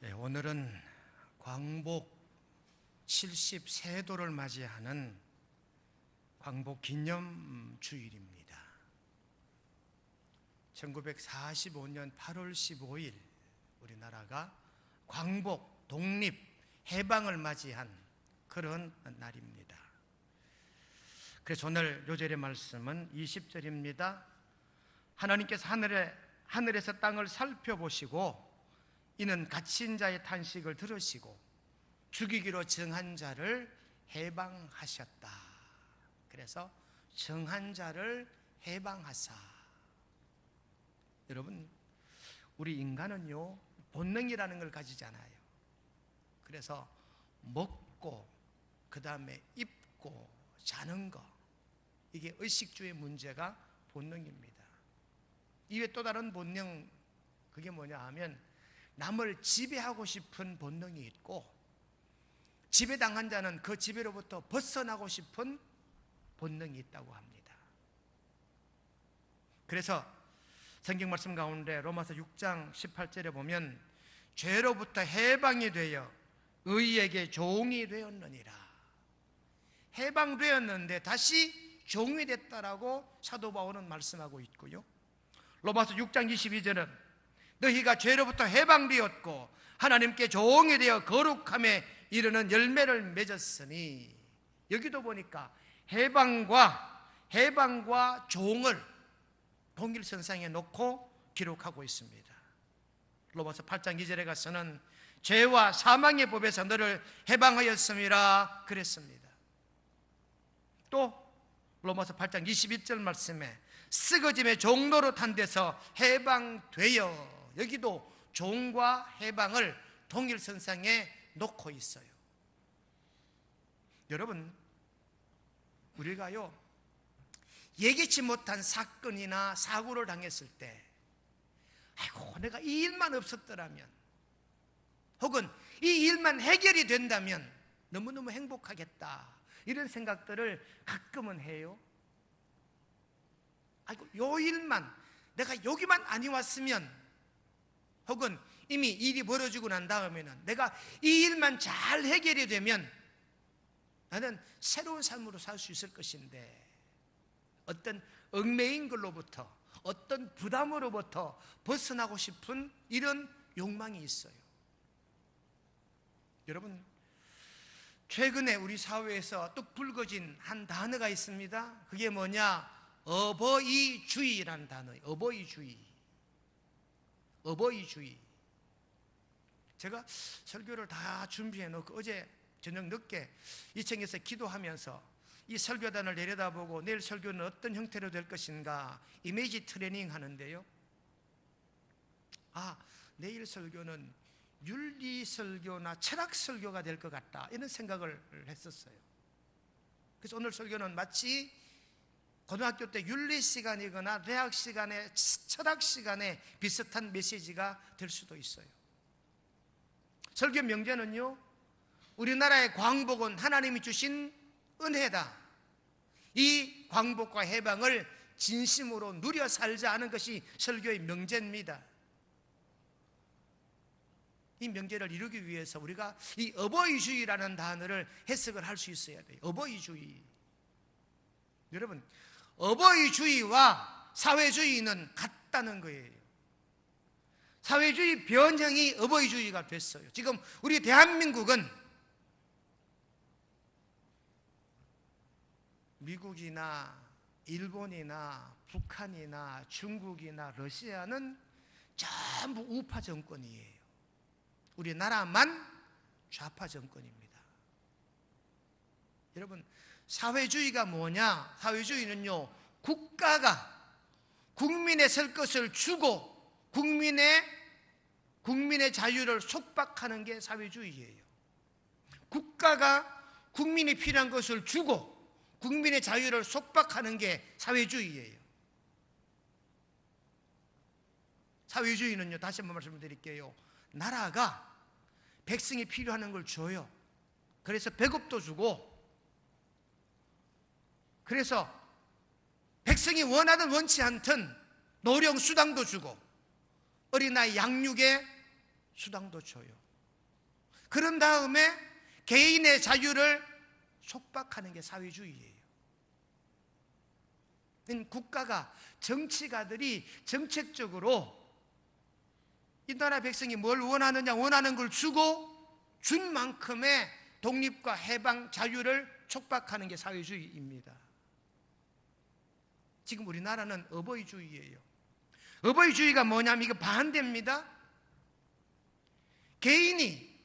오늘은 광복 70세도를 맞이하는 광복 기념 주일입니다. 1945년 8월 15일 우리나라가 광복, 독립, 해방을 맞이한 그런 날입니다. 그래서 오늘 요절의 말씀은 20절입니다. 하나님께서 하늘에서 땅을 살펴보시고 이는 갇힌 자의 탄식을 들으시고 죽이기로 정한 자를 해방하셨다. 그래서 정한 자를 해방하사. 여러분, 우리 인간은요 본능이라는 걸 가지잖아요. 그래서 먹고 그 다음에 입고 자는 거, 이게 의식주의 문제가 본능입니다. 이외에 또 다른 본능, 그게 뭐냐 하면 남을 지배하고 싶은 본능이 있고, 지배당한 자는 그 지배로부터 벗어나고 싶은 본능이 있다고 합니다. 그래서 성경 말씀 가운데 로마서 6장 18절에 보면 죄로부터 해방이 되어 의에게 종이 되었느니라. 해방되었는데 다시 종이 됐다라고 사도 바울은 말씀하고 있고요, 로마서 6장 22절은 너희가 죄로부터 해방되었고 하나님께 종이 되어 거룩함에 이르는 열매를 맺었으니, 여기도 보니까 해방과 종을 동일선상에 놓고 기록하고 있습니다. 로마서 8장 2절에 가서는 죄와 사망의 법에서 너를 해방하였음이라 그랬습니다. 또 로마서 8장 22절 말씀에 쓰거짐의 종로로 탄 데서 해방되어, 여기도 종과 해방을 동일선상에 놓고 있어요. 여러분, 우리가요 예기치 못한 사건이나 사고를 당했을 때, 아이고 내가 이 일만 없었더라면, 혹은 이 일만 해결이 된다면 너무너무 행복하겠다, 이런 생각들을 가끔은 해요. 아이고 요 일만, 내가 여기만 아니 왔으면, 혹은 이미 일이 벌어지고 난 다음에는 내가 이 일만 잘 해결이 되면 나는 새로운 삶으로 살 수 있을 것인데, 어떤 얽매인 걸로부터, 어떤 부담으로부터 벗어나고 싶은 이런 욕망이 있어요. 여러분, 최근에 우리 사회에서 뚝 불거진 한 단어가 있습니다. 그게 뭐냐? 어버이주의라는 단어예요. 어버이주의. 제가 설교를 다 준비해 놓고 어제 저녁 늦게 2층에서 기도하면서 이 설교단을 내려다보고 내일 설교는 어떤 형태로 될 것인가 이미지 트레이닝 하는데요, 내일 설교는 윤리 설교나 철학 설교가 될 것 같다, 이런 생각을 했었어요. 그래서 오늘 설교는 마치 고등학교 때 윤리 시간이거나 대학 시간에 철학 시간에 비슷한 메시지가 될 수도 있어요. 설교 명제는요, 우리나라의 광복은 하나님이 주신 은혜다, 이 광복과 해방을 진심으로 누려 살자 하는 것이 설교의 명제입니다. 이 명제를 이루기 위해서 우리가 이 어버이주의라는 단어를 해석을 할 수 있어야 돼요. 어버이주의. 여러분, 어버이주의와 사회주의는 같다는 거예요. 사회주의 변형이 어버이주의가 됐어요. 지금 우리 대한민국은 미국이나 일본이나 북한이나 중국이나 러시아는 전부 우파 정권이에요. 우리나라만 좌파 정권입니다. 여러분, 사회주의가 뭐냐? 사회주의는요, 국가가 국민의 설 것을 주고 국민의 자유를 속박하는 게 사회주의예요. 국가가 국민이 필요한 것을 주고 국민의 자유를 속박하는 게 사회주의예요. 사회주의는요, 다시 한번 말씀드릴게요, 나라가 백성이 필요한 걸 줘요. 그래서 배급도 주고, 그래서 백성이 원하든 원치 않든 노령 수당도 주고 어린아이 양육에 수당도 줘요. 그런 다음에 개인의 자유를 속박하는 게 사회주의예요. 국가가, 정치가들이 정책적으로 이 나라 백성이 뭘 원하느냐, 원하는 걸 주고 준 만큼의 독립과 해방, 자유를 촉박하는 게 사회주의입니다. 지금 우리나라는 어버이주의예요. 어버이주의가 뭐냐면 이거 반대입니다. 개인이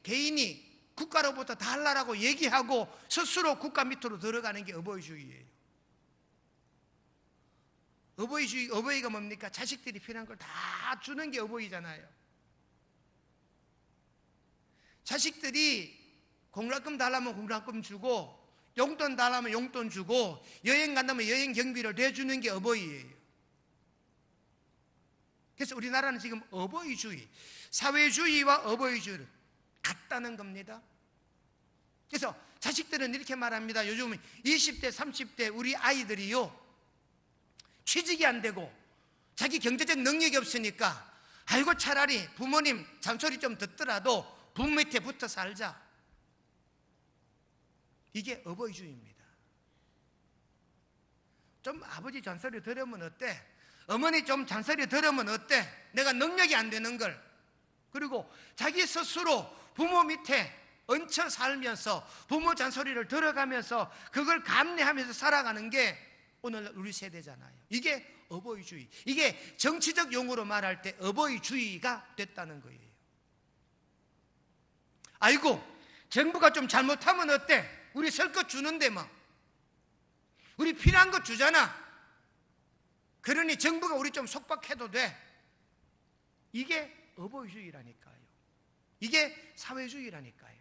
국가로부터 달라라고 얘기하고 스스로 국가 밑으로 들어가는 게 어버이주의예요. 어버이가 뭡니까? 자식들이 필요한 걸 다 주는 게 어버이잖아요. 자식들이 공락금 달라면 공락금 주고, 용돈 달라면 용돈 주고, 여행 간다면 여행 경비를 대주는 게 어버이예요. 그래서 우리나라는 지금 어버이주의, 사회주의와 어버이주의를 같다는 겁니다. 그래서 자식들은 이렇게 말합니다. 요즘 20대, 30대 우리 아이들이요, 취직이 안 되고 자기 경제적 능력이 없으니까 아이고 차라리 부모님 잔소리 좀 듣더라도 부모 밑에 붙어 살자. 이게 어버이주의입니다. 좀 아버지 잔소리 들으면 어때? 어머니 좀 잔소리 들으면 어때? 내가 능력이 안 되는 걸. 그리고 자기 스스로 부모 밑에 얹혀 살면서 부모 잔소리를 들어가면서 그걸 감내하면서 살아가는 게 오늘 우리 세대잖아요. 이게 어버이주의, 이게 정치적 용어로 말할 때 어버이주의가 됐다는 거예요. 아이고 정부가 좀 잘못하면 어때? 우리 설 것 주는데 뭐 우리 필요한 거 주잖아. 그러니 정부가 우리 좀 속박해도 돼. 이게 어버이주의라니까요. 이게 사회주의라니까요.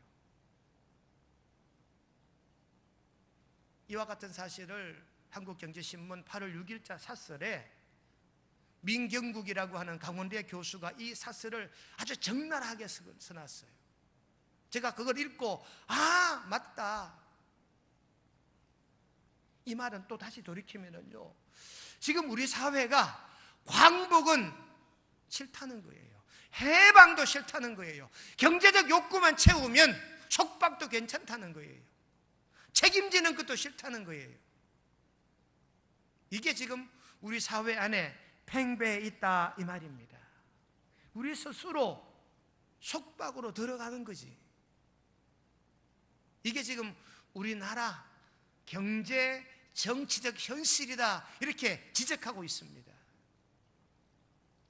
이와 같은 사실을 한국경제신문 8월 6일자 사설에 민경국이라고 하는 강원대 교수가 이 사설을 아주 적나라하게 써놨어요. 제가 그걸 읽고 아 맞다, 이 말은 또 다시 돌이키면은요, 지금 우리 사회가 광복은 싫다는 거예요. 해방도 싫다는 거예요. 경제적 욕구만 채우면 속박도 괜찮다는 거예요. 책임지는 것도 싫다는 거예요. 이게 지금 우리 사회 안에 팽배해 있다 이 말입니다. 우리 스스로 속박으로 들어가는 거지. 이게 지금 우리나라 경제 정치적 현실이다 이렇게 지적하고 있습니다.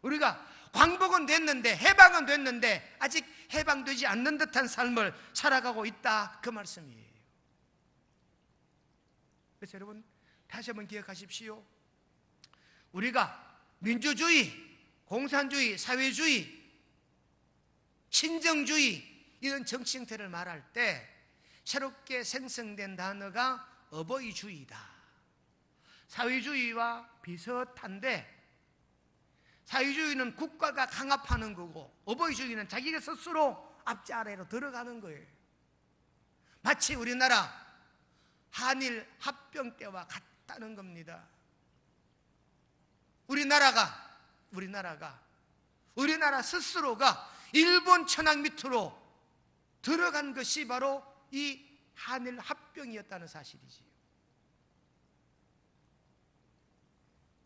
우리가 광복은 됐는데, 해방은 됐는데 아직 해방되지 않는 듯한 삶을 살아가고 있다 그 말씀이에요. 그래서 여러분 다시 한번 기억하십시오. 우리가 민주주의, 공산주의, 사회주의, 신정주의 이런 정치 형태를 말할 때 새롭게 생성된 단어가 어버이주의다. 사회주의와 비슷한데 사회주의는 국가가 강압하는 거고 어버이주의는 자기가 스스로 앞지 아래로 들어가는 거예요. 마치 우리나라 한일 합병 때와 같다는 겁니다. 우리나라 스스로가 일본 천황 밑으로 들어간 것이 바로 이 한일 합병이었다는 사실이지요.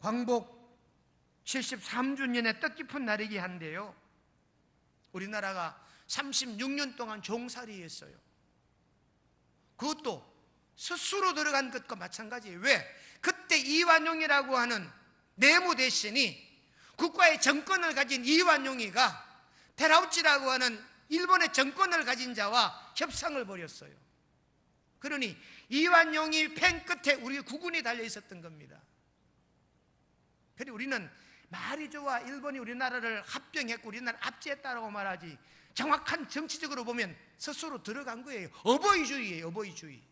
광복 73주년의 뜻깊은 날이긴 한데요, 우리나라가 36년 동안 종살이했어요. 그것도 스스로 들어간 것과 마찬가지예요. 왜? 그때 이완용이라고 하는 내무 대신이 국가의 정권을 가진 이완용이가 테라우치라고 하는 일본의 정권을 가진 자와 협상을 벌였어요. 그러니 이완용이 펜 끝에 우리 국군이 달려 있었던 겁니다. 그런데 우리는 말이 좋아 일본이 우리나라를 합병했고 우리나라 압제했다라고 말하지, 정확한 정치적으로 보면 스스로 들어간 거예요. 어버이주의예요. 어버이주의.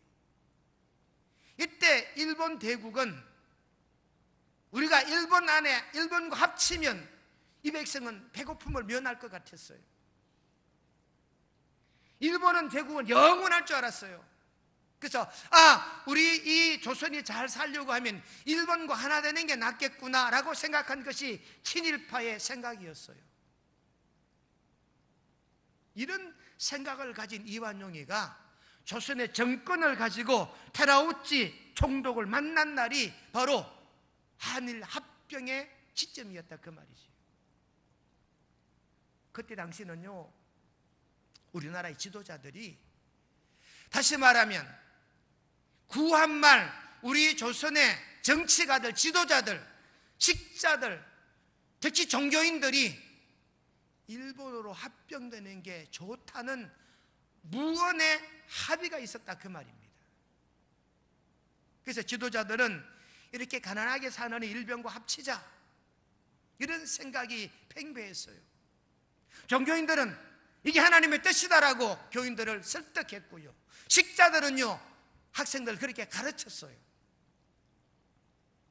이때 일본 대국은 우리가 일본 안에 일본과 합치면 이 백성은 배고픔을 면할 것 같았어요. 일본은 대국은 영원할 줄 알았어요. 그래서 우리 이 조선이 잘 살려고 하면 일본과 하나 되는 게 낫겠구나라고 생각한 것이 친일파의 생각이었어요. 이런 생각을 가진 이완용이가 조선의 정권을 가지고 테라우치 총독을 만난 날이 바로 한일 합병의 시점이었다, 그 말이지. 그때 당시는요, 우리나라의 지도자들이, 다시 말하면 구한말 우리 조선의 정치가들, 지도자들, 식자들, 특히 종교인들이 일본으로 합병되는 게 좋다는 무언의 합의가 있었다, 그 말입니다. 그래서 지도자들은 이렇게 가난하게 사는 일본과 합치자, 이런 생각이 팽배했어요. 종교인들은 이게 하나님의 뜻이다라고 교인들을 설득했고요, 식자들은요 학생들 그렇게 가르쳤어요.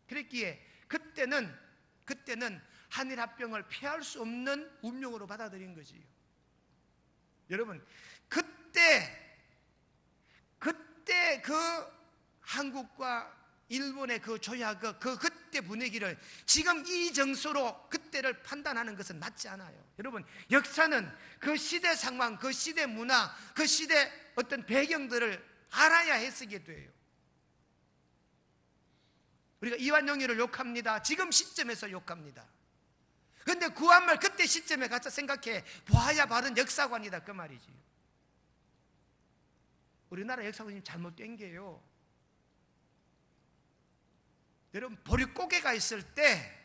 그랬기에 그때는 한일합병을 피할 수 없는 운명으로 받아들인 거지요. 여러분, 그때 그 한국과 일본의 그 조약, 그때 분위기를 지금 이 정서로 그때를 판단하는 것은 맞지 않아요. 여러분, 역사는 그 시대 상황, 그 시대 문화, 그 시대 어떤 배경들을 알아야 해석이 돼요. 우리가 이완용이를 욕합니다. 지금 시점에서 욕합니다. 그런데 구한말 그때 시점에 가서 생각해 보아야 바른 역사관이다, 그 말이지. 우리나라 역사관이 잘못된 게요, 여러분, 보릿고개가 있을 때,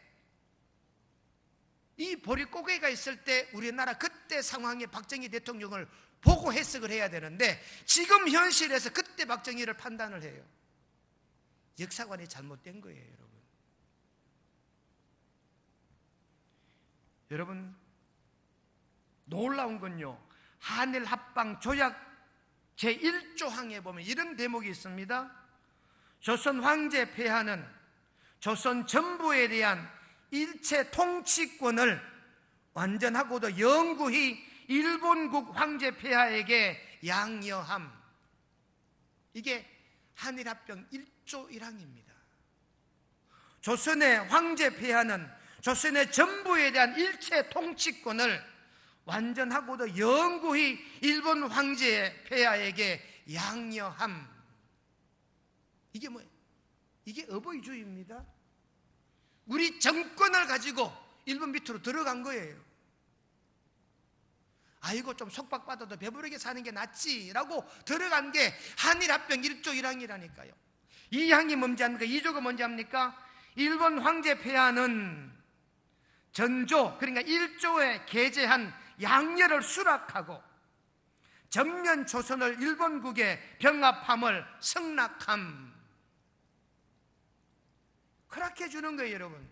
이 보릿고개가 있을 때 우리나라 그때 상황에 박정희 대통령을 보고 해석을 해야 되는데 지금 현실에서 그때 박정희를 판단을 해요. 역사관이 잘못된 거예요, 여러분. 여러분, 놀라운 건요, 한일합방 조약 제1조항에 보면 이런 대목이 있습니다. 조선 황제 폐하는 조선 전부에 대한 일체 통치권을 완전하고도 영구히 일본국 황제 폐하에게 양여함. 이게 한일합병 1조 1항입니다. 조선의 황제 폐하는 조선의 전부에 대한 일체 통치권을 완전하고도 영구히 일본 황제 폐하에게 양여함. 이게 뭐예요? 이게 어버이주의입니다. 우리 정권을 가지고 일본 밑으로 들어간 거예요. 아이고 좀 속박받아도 배부르게 사는 게 낫지라고 들어간 게 한일합병 1조 1항이라니까요. 2항이 뭔지 압니까? 2조가 뭔지 압니까? 일본 황제 폐하는 전조, 그러니까 1조에 게재한 양려를 수락하고 전면 조선을 일본국에 병합함을 승낙함. 허락해 주는 거예요, 여러분.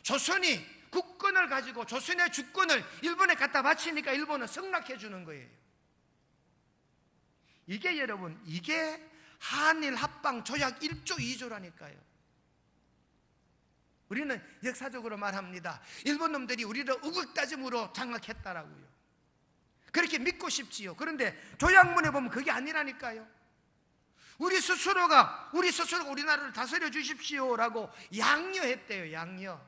조선이 국권을 가지고 조선의 주권을 일본에 갖다 바치니까 일본은 승낙해 주는 거예요. 이게 여러분, 이게 한일 합방 조약 1조 2조라니까요. 우리는 역사적으로 말합니다. 일본 놈들이 우리를 우국다짐으로 장악했다라고요. 그렇게 믿고 싶지요. 그런데 조약문에 보면 그게 아니라니까요. 우리 스스로가 우리나라를 다스려 주십시오라고 양려했대요. 양려.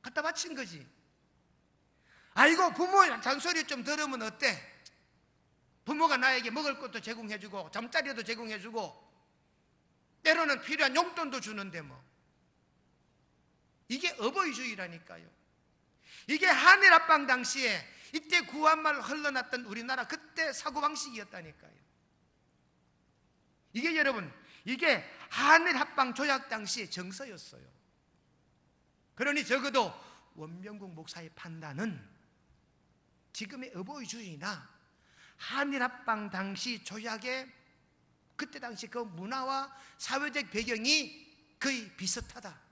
갖다 바친 거지. 아이고 부모 잔소리 좀 들으면 어때? 부모가 나에게 먹을 것도 제공해주고 잠자리도 제공해주고 때로는 필요한 용돈도 주는데 뭐. 이게 어버이주의라니까요. 이게 한일합방 당시에 이때 구한말 흘러났던 우리나라 그때 사고방식이었다니까요. 이게 여러분, 이게 한일합방 조약 당시의 정서였어요. 그러니 적어도 원병국 목사의 판단은 지금의 어버이주의나 한일합방 당시 조약의 그때 당시 그 문화와 사회적 배경이 거의 비슷하다.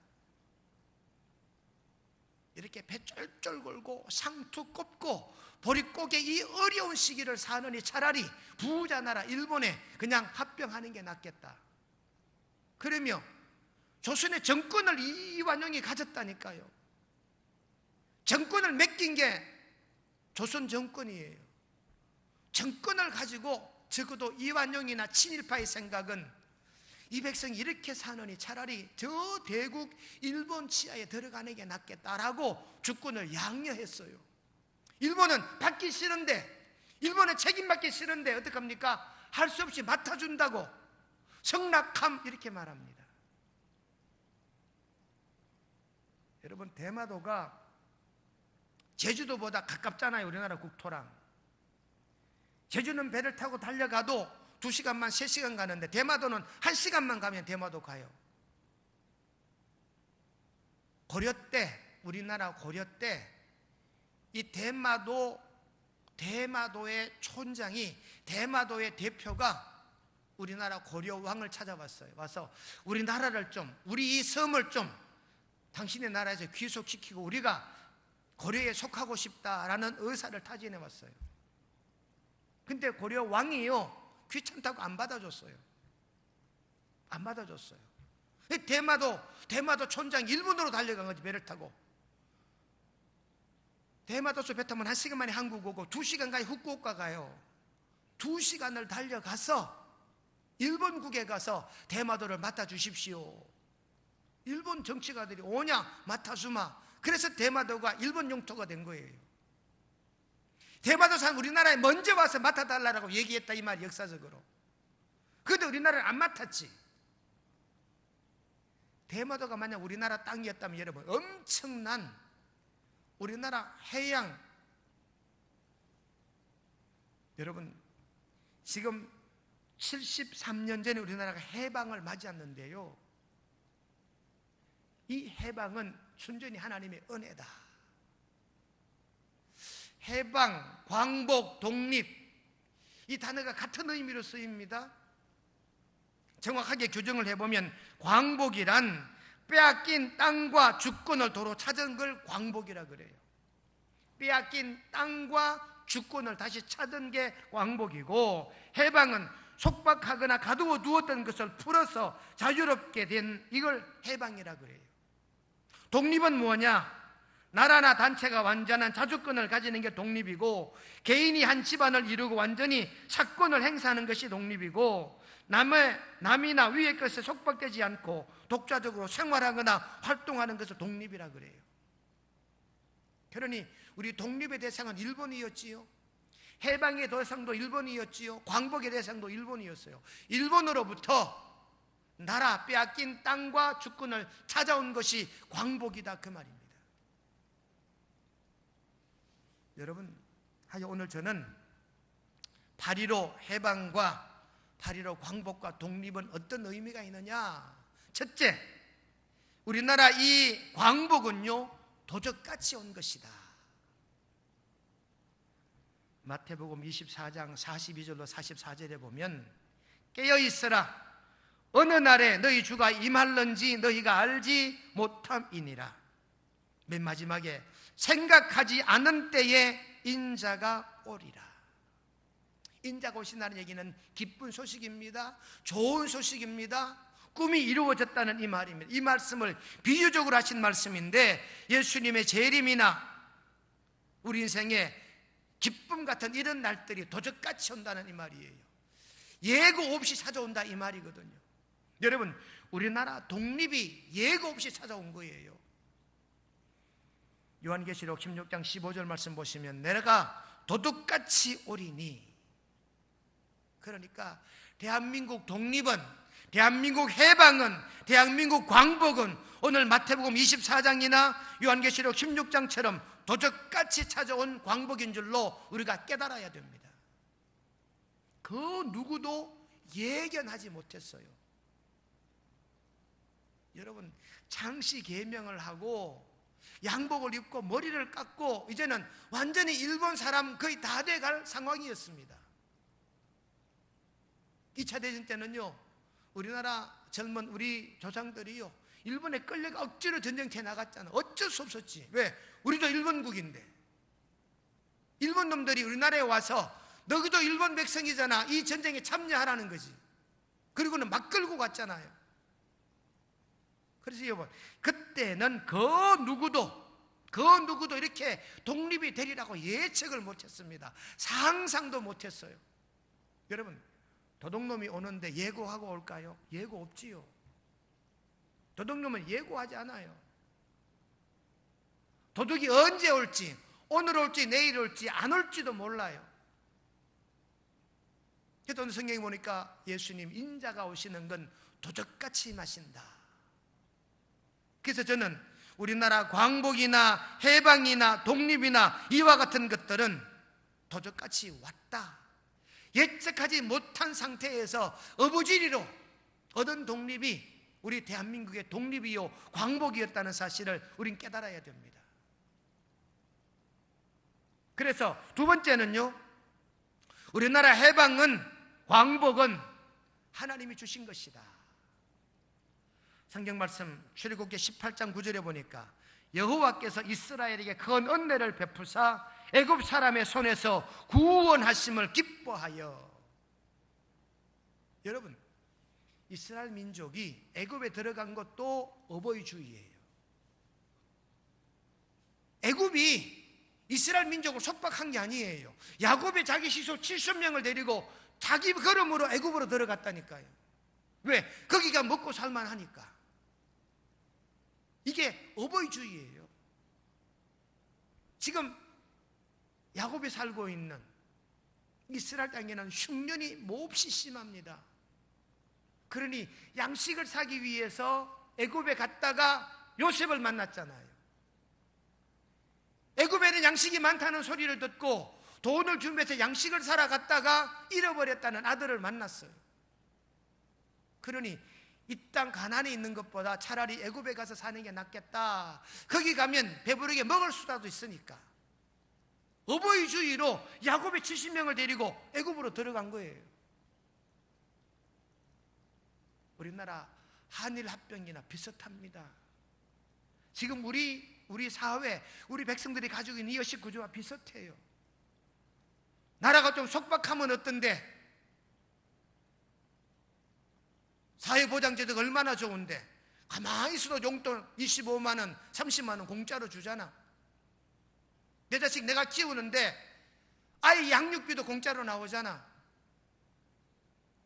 이렇게 배 쫄쫄 걸고 상투 꼽고 보릿고개 이 어려운 시기를 사느니 차라리 부자 나라 일본에 그냥 합병하는 게 낫겠다. 그러며 조선의 정권을 이완용이 가졌다니까요. 정권을 맡긴 게 조선 정권이에요. 정권을 가지고 적어도 이완용이나 친일파의 생각은 이 백성이 이렇게 사느니 차라리 저 대국 일본 치하에 들어가는 게 낫겠다라고 주권을 양려했어요. 일본은 받기 싫은데 일본에 책임받기 싫은데 어떡합니까? 할 수 없이 맡아준다고 성낙함 이렇게 말합니다. 여러분, 대마도가 제주도보다 가깝잖아요. 우리나라 국토랑. 제주는 배를 타고 달려가도 2시간만 3시간 가는데 대마도는 1시간만 가면 대마도 가요. 고려 때, 우리나라 고려 때 이 대마도의 촌장이, 대마도의 대표가 우리나라 고려 왕을 찾아왔어요. 와서 우리나라를 좀, 우리 이 섬을 좀 당신의 나라에서 귀속시키고 우리가 고려에 속하고 싶다라는 의사를 타진해 왔어요. 근데 고려 왕이요, 귀찮다고 안 받아줬어요. 안 받아줬어요. 대마도 촌장 일본으로 달려간 거지, 배를 타고. 대마도서 배 타면 1시간 만에 한국 오고 2시간 가야 후쿠오카 가요. 2시간을 달려가서 일본국에 가서 대마도를 맡아주십시오. 일본 정치가들이 오냐 맡아주마. 그래서 대마도가 일본 영토가 된 거예요. 대마도상 우리나라에 먼저 와서 맡아달라고 얘기했다 이 말이 역사적으로. 그런데 우리나라를 안 맡았지. 대마도가 만약 우리나라 땅이었다면 여러분, 엄청난 우리나라 해양, 여러분 지금 73년 전에 우리나라가 해방을 맞이했는데요, 이 해방은 순전히 하나님의 은혜다. 해방, 광복, 독립, 이 단어가 같은 의미로 쓰입니다. 정확하게 규정을 해보면 광복이란 빼앗긴 땅과 주권을 도로 찾은 걸 광복이라 그래요. 빼앗긴 땅과 주권을 다시 찾은 게 광복이고, 해방은 속박하거나 가두어 두었던 것을 풀어서 자유롭게 된 이걸 해방이라 그래요. 독립은 뭐냐? 나라나 단체가 완전한 자주권을 가지는 게 독립이고, 개인이 한 집안을 이루고 완전히 사권을 행사하는 것이 독립이고, 남이나 위의 것에 속박되지 않고 독자적으로 생활하거나 활동하는 것을 독립이라 그래요. 그러니 우리 독립의 대상은 일본이었지요. 해방의 대상도 일본이었지요. 광복의 대상도 일본이었어요. 일본으로부터 나라 빼앗긴 땅과 주권을 찾아온 것이 광복이다, 그 말입니다. 여러분, 오늘 저는 8.15 해방과 8.15 광복과 독립은 어떤 의미가 있느냐? 첫째, 우리나라 이 광복은요, 도적같이 온 것이다. 마태복음 24장 42절로 44절에 보면, 깨어있으라, 어느 날에 너희 주가 임할런지 너희가 알지 못함이니라. 맨 마지막에 생각하지 않은 때에 인자가 오리라. 인자가 오신다는 얘기는 기쁜 소식입니다. 좋은 소식입니다. 꿈이 이루어졌다는 이 말입니다. 이 말씀을 비유적으로 하신 말씀인데, 예수님의 재림이나 우리 인생에 기쁨 같은 이런 날들이 도적같이 온다는 이 말이에요. 예고 없이 찾아온다 이 말이거든요. 여러분, 우리나라 독립이 예고 없이 찾아온 거예요. 요한계시록 16장 15절 말씀 보시면, 내가 도둑같이 오리니, 그러니까 대한민국 독립은, 대한민국 해방은, 대한민국 광복은 오늘 마태복음 24장이나 요한계시록 16장처럼 도적같이 찾아온 광복인 줄로 우리가 깨달아야 됩니다. 그 누구도 예견하지 못했어요. 여러분, 장씨 계명을 하고 양복을 입고 머리를 깎고 이제는 완전히 일본 사람 거의 다 돼갈 상황이었습니다. 2차 대전 때는요, 우리나라 젊은 우리 조상들이요, 일본에 끌려가 억지로 전쟁터에 나갔잖아. 어쩔 수 없었지. 왜? 우리도 일본국인데. 일본 놈들이 우리나라에 와서 너희도 일본 백성이잖아, 이 전쟁에 참여하라는 거지. 그리고는 막 끌고 갔잖아요. 그래서 여러분, 그때는 그 누구도 이렇게 독립이 되리라고 예측을 못했습니다. 상상도 못했어요. 여러분, 도둑놈이 오는데 예고하고 올까요? 예고 없지요. 도둑놈은 예고하지 않아요. 도둑이 언제 올지, 오늘 올지 내일 올지 안 올지도 몰라요. 그래도 오늘 성경에 보니까 예수님 인자가 오시는 건 도적같이 임하신다. 그래서 저는 우리나라 광복이나 해방이나 독립이나 이와 같은 것들은 도적같이 왔다. 예측하지 못한 상태에서 어부지리로 얻은 독립이 우리 대한민국의 독립이요 광복이었다는 사실을 우린 깨달아야 됩니다. 그래서 두 번째는요, 우리나라 해방은, 광복은 하나님이 주신 것이다. 성경 말씀 출애굽기 18장 9절에 보니까 여호와께서 이스라엘에게 큰 은혜를 베푸사 애굽 사람의 손에서 구원하심을 기뻐하여. 여러분, 이스라엘 민족이 애굽에 들어간 것도 어버이주의예요. 애굽이 이스라엘 민족을 속박한 게 아니에요. 야곱이 자기 시속 70명을 데리고 자기 걸음으로 애굽으로 들어갔다니까요. 왜? 거기가 먹고 살만하니까. 이게 어버이주의예요. 지금 야곱이 살고 있는 이스라엘 땅에는 흉년이 몹시 심합니다. 그러니 양식을 사기 위해서 애굽에 갔다가 요셉을 만났잖아요. 애굽에는 양식이 많다는 소리를 듣고 돈을 준비해서 양식을 사러 갔다가 잃어버렸다는 아들을 만났어요. 그러니 이 땅 가나안에 있는 것보다 차라리 애굽에 가서 사는 게 낫겠다. 거기 가면 배부르게 먹을 수라도 있으니까 어버이주의로 야곱의 70명을 데리고 애굽으로 들어간 거예요. 우리나라 한일 합병이나 비슷합니다. 지금 우리 사회, 우리 백성들이 가지고 있는 이어식 구조와 비슷해요. 나라가 좀 속박하면 어떤데? 사회보장제도가 얼마나 좋은데 가만히 있어도 용돈 25만 원, 30만 원 공짜로 주잖아. 내 자식 내가 키우는데 아이 양육비도 공짜로 나오잖아.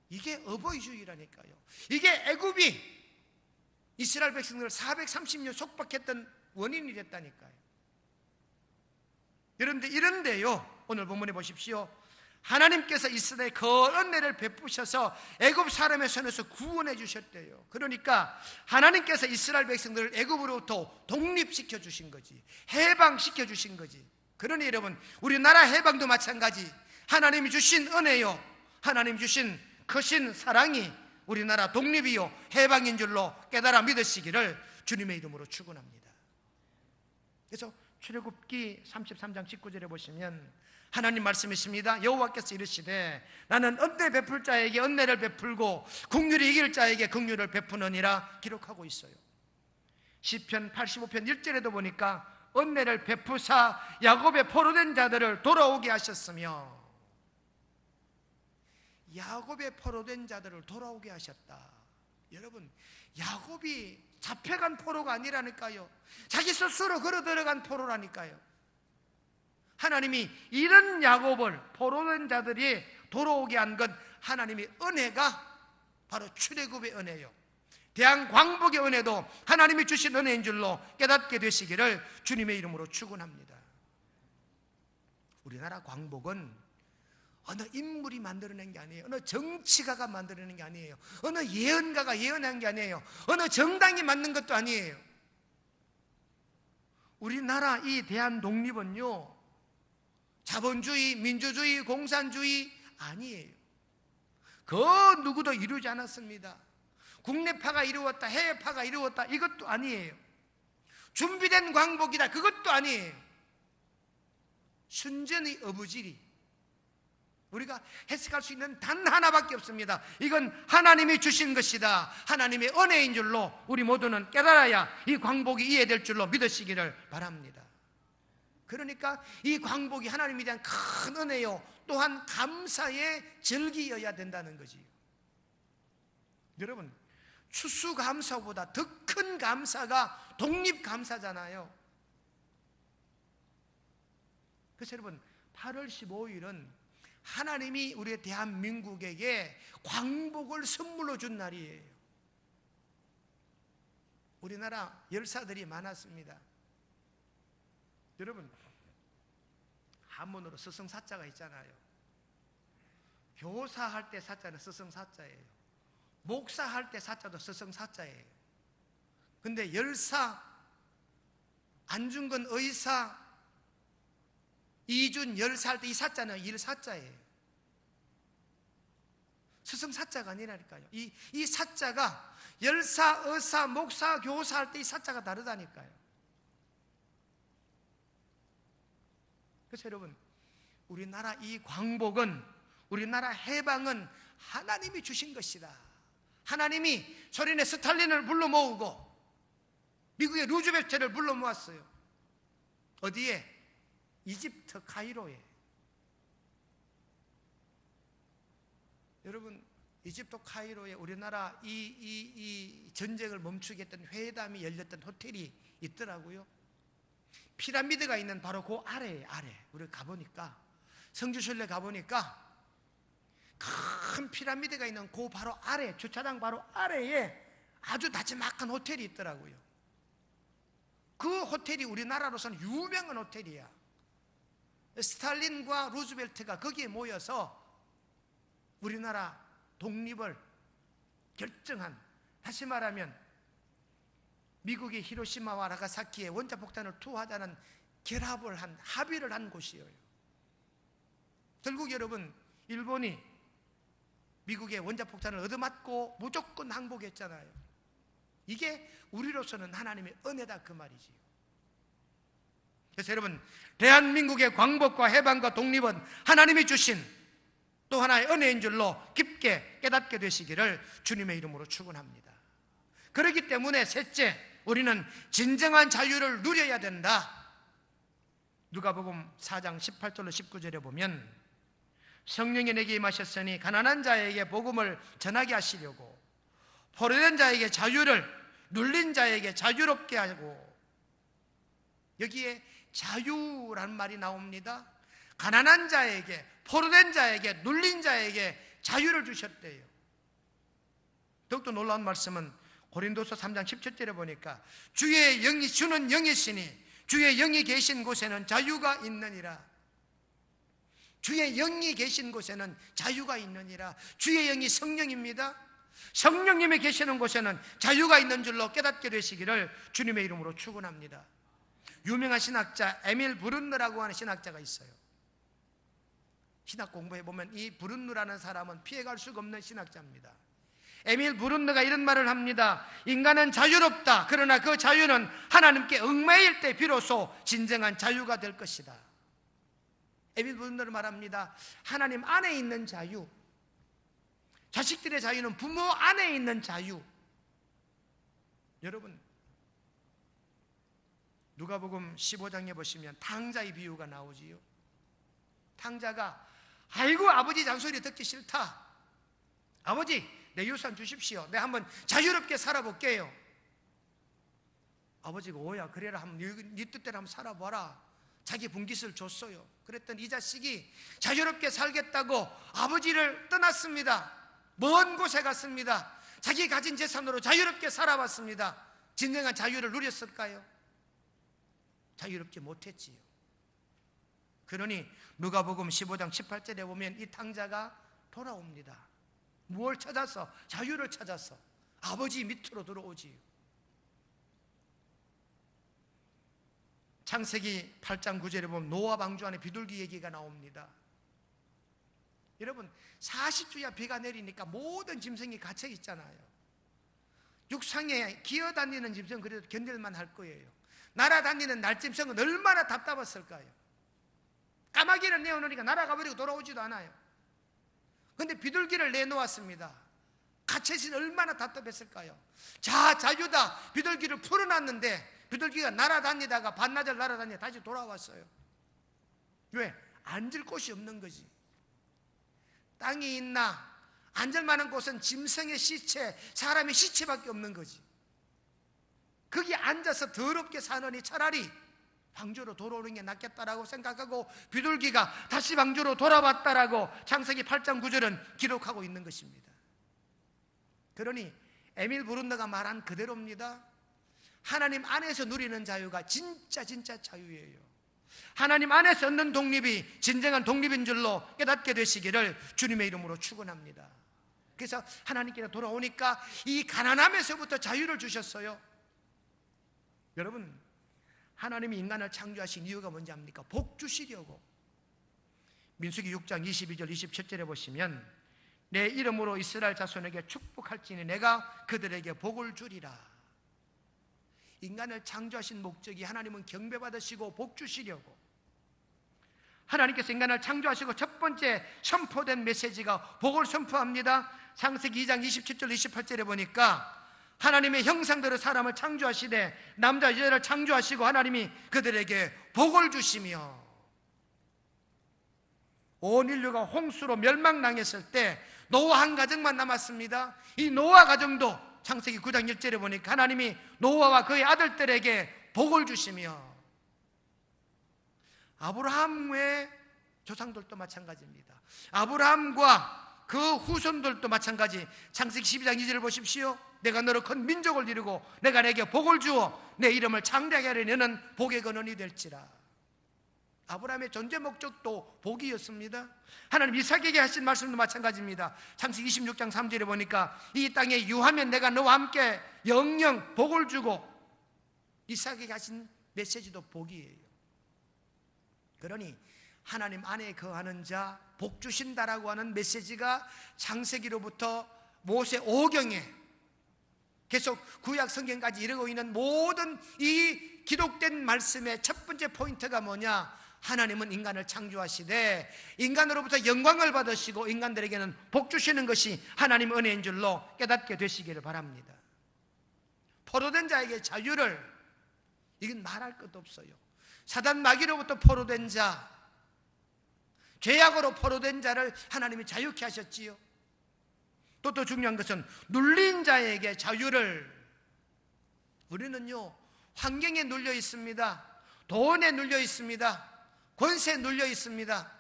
이게 어버이주의라니까요. 이게 애굽이 이스라엘 백성들을 430년 속박했던 원인이 됐다니까요. 여러분들, 이런데요, 오늘 본문에 보십시오. 하나님께서 이스라엘에 그 은혜를 베푸셔서 애굽 사람의 손에서 구원해 주셨대요. 그러니까 하나님께서 이스라엘 백성들을 애굽으로부터 독립시켜 주신 거지, 해방시켜 주신 거지. 그러니 여러분, 우리나라 해방도 마찬가지. 하나님이 주신 은혜요, 하나님이 주신 크신 사랑이 우리나라 독립이요 해방인 줄로 깨달아 믿으시기를 주님의 이름으로 축원합니다. 그래서 출애굽기 33장 19절에 보시면 하나님 말씀이십니다. 여호와께서 이르시되 나는 은혜 베풀 자에게 은혜를 베풀고 긍휼히 이길 자에게 긍휼을 베푸느니라 기록하고 있어요. 시편 85편 1절에도 보니까 은혜를 베푸사 야곱의 포로된 자들을 돌아오게 하셨으며, 야곱의 포로된 자들을 돌아오게 하셨다. 여러분, 야곱이 잡혀간 포로가 아니라니까요. 자기 스스로 걸어 들어간 포로라니까요. 하나님이 이런 야곱을, 포로된 자들이 돌아오게 한 것, 하나님의 은혜가 바로 출애굽의 은혜요, 대한광복의 은혜도 하나님이 주신 은혜인 줄로 깨닫게 되시기를 주님의 이름으로 축원합니다. 우리나라 광복은 어느 인물이 만들어낸 게 아니에요. 어느 정치가가 만들어낸 게 아니에요. 어느 예언가가 예언한 게 아니에요. 어느 정당이 만든 것도 아니에요. 우리나라 이 대한독립은요, 자본주의, 민주주의, 공산주의 아니에요. 그 누구도 이루지 않았습니다. 국내파가 이루었다, 해외파가 이루었다, 이것도 아니에요. 준비된 광복이다, 그것도 아니에요. 순전히 어부지리, 우리가 해석할 수 있는 단 하나밖에 없습니다. 이건 하나님이 주신 것이다, 하나님의 은혜인 줄로 우리 모두는 깨달아야 이 광복이 이해될 줄로 믿으시기를 바랍니다. 그러니까 이 광복이 하나님에 대한 큰 은혜요, 또한 감사의 절기여야 된다는 거지요. 여러분, 추수감사보다 더 큰 감사가 독립감사잖아요. 그래서 여러분, 8월 15일은 하나님이 우리 대한민국에게 광복을 선물로 준 날이에요. 우리나라 열사들이 많았습니다. 여러분, 한문으로 스승사자가 있잖아요. 교사할 때 사자는 스승사자예요. 목사할 때 사자도 스승사자예요. 근데 열사, 안중근 의사, 이준 열사 할 때 이 사자는 일사자예요. 스승사자가 아니라니까요. 이 사자가 열사, 의사, 목사, 교사 할 때 이 사자가 다르다니까요. 그래서 여러분, 우리나라 이 광복은, 우리나라 해방은 하나님이 주신 것이다. 하나님이 소련의 스탈린을 불러 모으고 미국의 루즈벨트를 불러 모았어요. 어디에? 이집트 카이로에. 여러분, 이집트 카이로에 우리나라 이 전쟁을 멈추게 했던 회담이 열렸던 호텔이 있더라고요. 피라미드가 있는 바로 그 아래에, 우리 가보니까, 성지순례 가보니까 큰 피라미드가 있는 그 바로 아래, 주차장 바로 아래에 아주 나지막한 호텔이 있더라고요. 그 호텔이 우리나라로서는 유명한 호텔이야. 스탈린과 루즈벨트가 거기에 모여서 우리나라 독립을 결정한, 다시 말하면 미국의 히로시마와 나가사키에 원자폭탄을 투하하자는 결합을 한, 합의를 한 곳이에요. 결국 여러분, 일본이 미국의 원자폭탄을 얻어맞고 무조건 항복했잖아요. 이게 우리로서는 하나님의 은혜다, 그 말이지요. 그래서 여러분, 대한민국의 광복과 해방과 독립은 하나님이 주신 또 하나의 은혜인 줄로 깊게 깨닫게 되시기를 주님의 이름으로 축원합니다. 그렇기 때문에 셋째, 우리는 진정한 자유를 누려야 된다. 누가복음 4장 18절로 19절에 보면, 성령이 내게 임하셨으니 가난한 자에게 복음을 전하게 하시려고, 포로된 자에게 자유를, 눌린 자에게 자유롭게 하고. 여기에 자유란 말이 나옵니다. 가난한 자에게, 포로된 자에게, 눌린 자에게 자유를 주셨대요. 더욱더 놀라운 말씀은 고린도서 3장 17절에 보니까, 주의 영이, 주는 영이시니 주의 영이 계신 곳에는 자유가 있느니라. 주의 영이 계신 곳에는 자유가 있느니라. 주의 영이 성령입니다. 성령님이 계시는 곳에는 자유가 있는 줄로 깨닫게 되시기를 주님의 이름으로 축원합니다. 유명한 신학자 에밀 브룬너라고 하는 신학자가 있어요. 신학 공부해 보면 이 브룬너라는 사람은 피해갈 수가 없는 신학자입니다. 에밀 브룬너가 이런 말을 합니다. 인간은 자유롭다. 그러나 그 자유는 하나님께 얽매일 때 비로소 진정한 자유가 될 것이다. 에밀 브룬너는 말합니다. 하나님 안에 있는 자유, 자식들의 자유는 부모 안에 있는 자유. 여러분, 누가복음 15장에 보시면 탕자의 비유가 나오지요. 탕자가, 아이고 아버지 잔소리 듣기 싫다. 아버지, 내 유산 주십시오. 내가 한번 자유롭게 살아볼게요. 아버지가, 오야, 그래라, 한번 네 뜻대로 한번 살아봐라. 자기 분깃을 줬어요. 그랬더니 이 자식이 자유롭게 살겠다고 아버지를 떠났습니다. 먼 곳에 갔습니다. 자기 가진 재산으로 자유롭게 살아봤습니다. 진정한 자유를 누렸을까요? 자유롭지 못했지요. 그러니 누가복음 15장 18절에 보면 이 탕자가 돌아옵니다. 무엇을 찾아서? 자유를 찾아서 아버지 밑으로 들어오지요. 창세기 8장 9절에 보면 노아 방주 안에 비둘기 얘기가 나옵니다. 여러분, 40주야 비가 내리니까 모든 짐승이 갇혀 있잖아요. 육상에 기어다니는 짐승은 그래도 견딜만 할 거예요. 날아다니는 날짐승은 얼마나 답답했을까요? 까마귀를 내어놓으니까 날아가버리고 돌아오지도 않아요. 그런데 비둘기를 내놓았습니다. 갇혀있으니 얼마나 답답했을까요? 자, 자유다. 비둘기를 풀어놨는데 비둘기가 날아다니다가 반나절 날아다니다 다시 돌아왔어요. 왜? 앉을 곳이 없는 거지. 땅이 있나? 앉을 만한 곳은 짐승의 시체, 사람의 시체밖에 없는 거지. 거기 앉아서 더럽게 사느니 차라리 방주로 돌아오는 게 낫겠다라고 생각하고 비둘기가 다시 방주로 돌아왔다라고 창세기 8장 9절은 기록하고 있는 것입니다. 그러니 에밀 브룬너가 말한 그대로입니다. 하나님 안에서 누리는 자유가 진짜 자유예요. 하나님 안에서 얻는 독립이 진정한 독립인 줄로 깨닫게 되시기를 주님의 이름으로 축원합니다. 그래서 하나님께로 돌아오니까 이 가난함에서부터 자유를 주셨어요. 여러분, 하나님이 인간을 창조하신 이유가 뭔지 압니까? 복 주시려고. 민수기 6장 22절 27절에 보시면 내 이름으로 이스라엘 자손에게 축복할지니 내가 그들에게 복을 주리라. 인간을 창조하신 목적이 하나님은 경배받으시고 복 주시려고. 하나님께서 인간을 창조하시고 첫 번째 선포된 메시지가 복을 선포합니다. 창세기 2장 27절 28절에 보니까 하나님의 형상대로 사람을 창조하시되 남자 여자를 창조하시고 하나님이 그들에게 복을 주시며, 온 인류가 홍수로 멸망당했을 때 노아 한 가정만 남았습니다. 이 노아 가정도 창세기 9장 1절에 보니까 하나님이 노아와 그의 아들들에게 복을 주시며, 아브라함의 조상들도 마찬가지입니다. 아브라함과 그 후손들도 마찬가지. 창세기 12장 2절을 보십시오. 내가 너로 큰 민족을 이루고 내가 내게 복을 주어 내 이름을 창대하게 하려 너는 복의 근원이 될지라. 아브라함의 존재 목적도 복이었습니다. 하나님 이삭에게 하신 말씀도 마찬가지입니다. 창세기 26장 3절에 보니까 이 땅에 유하면 내가 너와 함께 영영 복을 주고, 이삭에게 하신 메시지도 복이에요. 그러니 하나님 안에 거하는 자 복 주신다라고 하는 메시지가 창세기로부터 모세 오경에 계속 구약 성경까지 이르고 있는 모든 이 기록된 말씀의 첫 번째 포인트가 뭐냐? 하나님은 인간을 창조하시되 인간으로부터 영광을 받으시고 인간들에게는 복 주시는 것이 하나님 은혜인 줄로 깨닫게 되시기를 바랍니다. 포로된 자에게 자유를, 이건 말할 것도 없어요. 사단 마귀로부터 포로된 자, 죄악으로 포로된 자를 하나님이 자유케 하셨지요. 또 중요한 것은 눌린 자에게 자유를. 우리는요, 환경에 눌려 있습니다. 돈에 눌려 있습니다. 권세에 눌려 있습니다.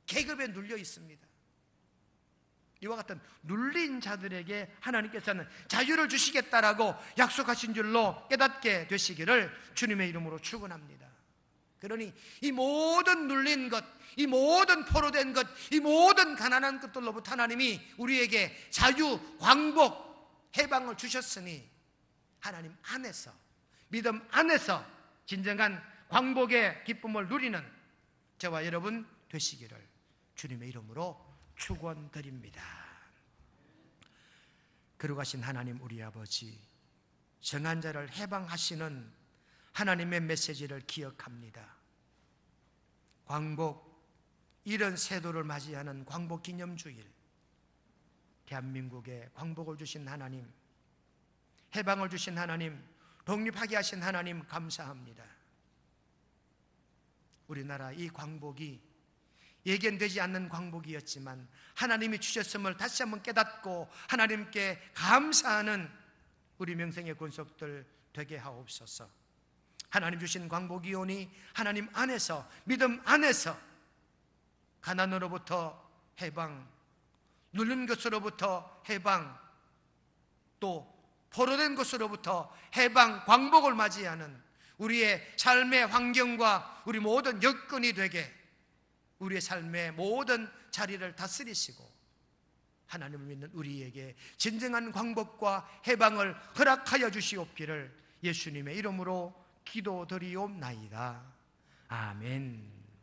계급에 눌려 있습니다. 이와 같은 눌린 자들에게 하나님께서는 자유를 주시겠다라고 약속하신 줄로 깨닫게 되시기를 주님의 이름으로 축원합니다. 그러니 이 모든 눌린 것, 이 모든 포로된 것, 이 모든 가난한 것들로부터 하나님이 우리에게 자유, 광복, 해방을 주셨으니 하나님 안에서, 믿음 안에서 진정한 광복의 기쁨을 누리는 저와 여러분 되시기를 주님의 이름으로 축원드립니다. 거룩하신 하나님 우리 아버지, 정한 자를 해방하시는 하나님의 메시지를 기억합니다. 광복, 이런 세도를 맞이하는 광복 기념주일, 대한민국에 광복을 주신 하나님, 해방을 주신 하나님, 독립하게 하신 하나님 감사합니다. 우리나라 이 광복이 예견되지 않는 광복이었지만 하나님이 주셨음을 다시 한번 깨닫고 하나님께 감사하는 우리 명생의 권속들 되게 하옵소서. 하나님 주신 광복이오니 하나님 안에서, 믿음 안에서 가난으로부터 해방, 누른 것으로부터 해방, 또 포로된 것으로부터 해방, 광복을 맞이하는 우리의 삶의 환경과 우리 모든 여건이 되게 우리의 삶의 모든 자리를 다스리시고 하나님을 믿는 우리에게 진정한 광복과 해방을 허락하여 주시옵기를 예수님의 이름으로 기도드리옵나이다. 아멘.